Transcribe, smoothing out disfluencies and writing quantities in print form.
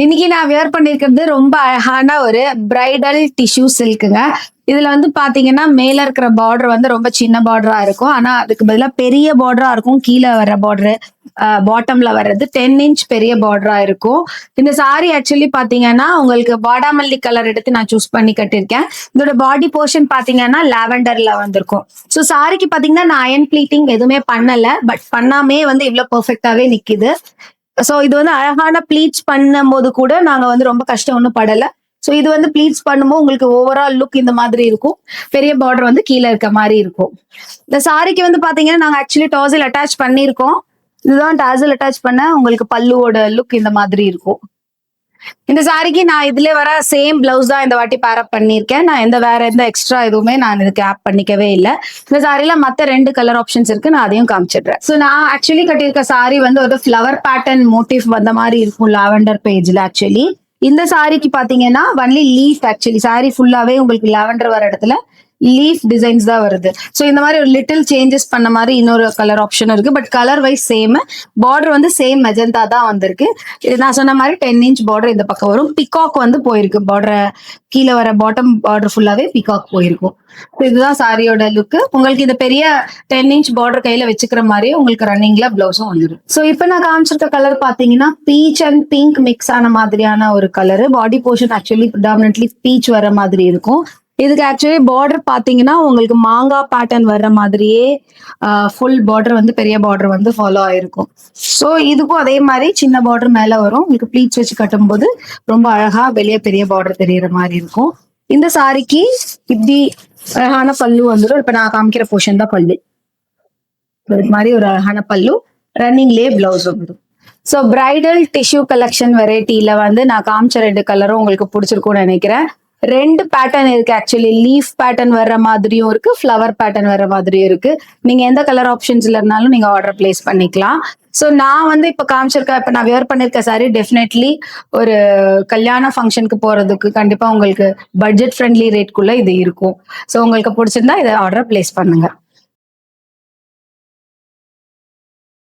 இன்னைக்கு நான் வியர் பண்ணிருக்கிறது ரொம்ப அழகான ஒரு பிரைடல் டிஷ்யூ சில்க்குங்க. இதுல வந்து பாத்தீங்கன்னா மேல இருக்கிற பார்டர் வந்து ரொம்ப சின்ன பார்டரா இருக்கும். ஆனா அதுக்கு பதிலா பெரிய பார்டரா இருக்கும். கீழே வர்ற பார்டர் பாட்டம்ல வர்றது 10 இன்ச் பெரிய பார்டரா இருக்கும். இந்த சாரி ஆக்சுவலி பாத்தீங்கன்னா உங்களுக்கு வாடாமல்லி கலர் எடுத்து நான் சூஸ் பண்ணி கட்டியிருக்கேன். இதோட பாடி போர்ஷன் பாத்தீங்கன்னா லாவெண்டர்ல வந்திருக்கும். ஸோ சாரிக்கு பாத்தீங்கன்னா நான் அயன் பிளீட்டிங் எதுவுமே பண்ணல. பட் பண்ணாமே வந்து இவ்வளவு பெர்ஃபெக்டாவே நிக்குது. சோ இது வந்து அழகான ப்ளீட்ஸ் பண்ணும்போது கூட நாங்க வந்து ரொம்ப கஷ்டம் ஒன்றும் படல. சோ இது வந்து ப்ளீட்ஸ் பண்ணும்போது உங்களுக்கு ஓவரால் லுக் இந்த மாதிரி இருக்கும். பெரிய பார்டர் வந்து கீழே இருக்க மாதிரி இருக்கும். இந்த சாரிக்கு வந்து பாத்தீங்கன்னா நாங்க ஆக்சுவலி டாசல் அட்டாச் பண்ணியிருக்கோம். இதுதான் டாசல் அட்டாச் பண்ண உங்களுக்கு பல்லுவோட லுக் இந்த மாதிரி இருக்கும். இந்த சாரிக்கு நான் இதுல வர சேம் பிளவுஸ் தான் இந்த வாட்டி பேரப் பண்ணியிருக்கேன். நான் வேற எந்த எக்ஸ்ட்ரா எதுவுமே நான் இதுக்கு ஆப் பண்ணிக்கவே இல்லை. இந்த சாரில மத்த 2 கலர் ஆப்ஷன்ஸ் இருக்கு. நான் அதையும் காமிச்சிடுறேன். ஸோ நான் ஆக்சுவலி கட்டியிருக்க சாரி வந்து ஒரு ஃபிளவர் பேட்டர்ன் மோட்டிவ் வந்த மாதிரி இருக்கும் லாவெண்டர் பேஜ்ல. ஆக்சுவலி இந்த சாரிக்கு பாத்தீங்கன்னா ஒன்லி லீஃப். ஆக்சுவலி சாரி ஃபுல்லாவே உங்களுக்கு லாவெண்டர் வர இடத்துல லீஃப் டிசைன்ஸ் தான் வருது. ஸோ இந்த மாதிரி ஒரு லிட்டில் சேஞ்சஸ் பண்ண மாதிரி இன்னொரு கலர் ஆப்ஷன் இருக்கு. But colour wise same. Border வந்து சேம் மெஜந்தா தான் வந்திருக்கு. இது நான் சொன்ன மாதிரி 10 இன்ச் பார்டர் இந்த பக்கம் வரும். பிகாக் வந்து போயிருக்கு. பார்டர் கீழே வர பாட்டம் பார்டர் ஃபுல்லாவே பிகாக் போயிருக்கும். இதுதான் சாரியோட லுக். உங்களுக்கு இந்த பெரிய 10 இன்ச் பார்டர் கையில வச்சுக்கிற மாதிரியே உங்களுக்கு ரன்னிங்ல பிளவுஸும் வந்துடும். ஸோ இப்போ நான் காமிச்சிருக்க கலர் பாத்தீங்கன்னா பீச் அண்ட் பிங்க் மிக்ஸ் ஆன மாதிரியான ஒரு கலர். பாடி போர்ஷன் ஆக்சுவலி ப்ரிடாமினன்ட்லி பீச் வர மாதிரி இருக்கும். இதுக்கு ஆக்சுவலி பார்டர் பாத்தீங்கன்னா உங்களுக்கு மாங்காய் பேட்டர்ன் வர்ற மாதிரியே ஃபுல் பார்டர் வந்து பெரிய பார்டர் வந்து ஃபாலோ ஆயிருக்கும். ஸோ இதுக்கும் அதே மாதிரி சின்ன பார்டர் மேல வரும். உங்களுக்கு ப்ளீட்ஸ் வச்சு கட்டும் போது ரொம்ப அழகா வெளியே பெரிய பார்டர் தெரியற மாதிரி இருக்கும். இந்த சாரிக்கு இப்படி அழகான பல்லு வந்துடும். இப்ப நான் காமிக்கிற போர்ஷன் தான் பல்லு. இது மாதிரி ஒரு அழகான பல்லு, ரன்னிங்லேயே பிளவுஸ் வந்துடும். ஸோ பிரைடல் டிஷ்யூ கலெக்ஷன் வெரைட்டில வந்து நான் காமிச்ச 2 கலரும் உங்களுக்கு பிடிச்சிருக்கும்னு நினைக்கிறேன். 2 பேட்டர்ன் இருக்கு. ஆக்சுவலி லீஃப் பேட்டர்ன் வர்ற மாதிரியும் இருக்கு, ஃபிளவர் பேட்டர்ன் வர்ற மாதிரியும் இருக்கு. நீங்க எந்த கலர் ஆப்ஷன்ஸ்ல இருந்தாலும் நீங்க ஆர்டர் பிளேஸ் பண்ணிக்கலாம். ஸோ நான் வந்து இப்ப காமிச்சிருக்க, இப்ப நான் வியர் பண்ணிருக்க சாரி டெஃபினெட்லி ஒரு கல்யாண ஃபங்க்ஷனுக்கு போறதுக்கு கண்டிப்பா உங்களுக்கு பட்ஜெட் ஃப்ரெண்ட்லி ரேட்குள்ள இது இருக்கும். ஸோ உங்களுக்கு பிடிச்சிருந்தா இதை ஆர்டர் பிளேஸ் பண்ணுங்க.